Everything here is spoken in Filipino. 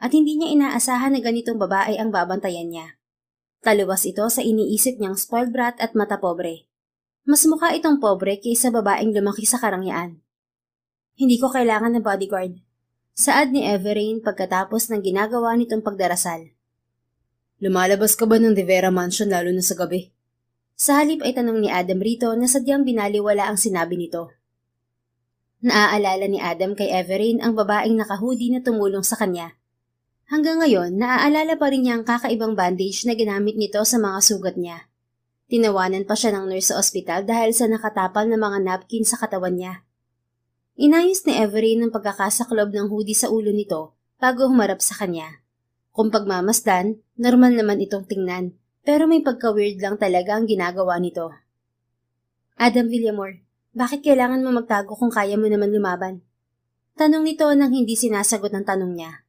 at hindi niya inaasahan na ganitong babae ang babantayan niya. Taluwas ito sa iniisip niyang spoiled brat at mata pobre. Mas mukha itong pobre kaysa babaeng lumaki sa karangyaan. Hindi ko kailangan ng bodyguard. Saad ni Everine pagkatapos ng ginagawa nitong pagdarasal. Lumalabas ka ba ng De Vera Mansion lalo na sa gabi? Sa halip ay tanong ni Adam rito na sadyang binaliwala ang sinabi nito. Naaalala ni Adam kay Everine ang babaeng nakahoodie na tumulong sa kanya. Hanggang ngayon, naaalala pa rin niya ang kakaibang bandage na ginamit nito sa mga sugat niya. Tinawanan pa siya ng nurse sa ospital dahil sa nakatapal na mga napkin sa katawan niya. Inayos ni Everine ang pagkakasaklob ng hoodie sa ulo nito bago humarap sa kanya. Kung pagmamasdan, normal naman itong tingnan, pero may pagka-weird lang talaga ang ginagawa nito. Adam Villamor, bakit kailangan mo magtago kung kaya mo naman lumaban? Tanong nito nang hindi sinasagot ng tanong niya.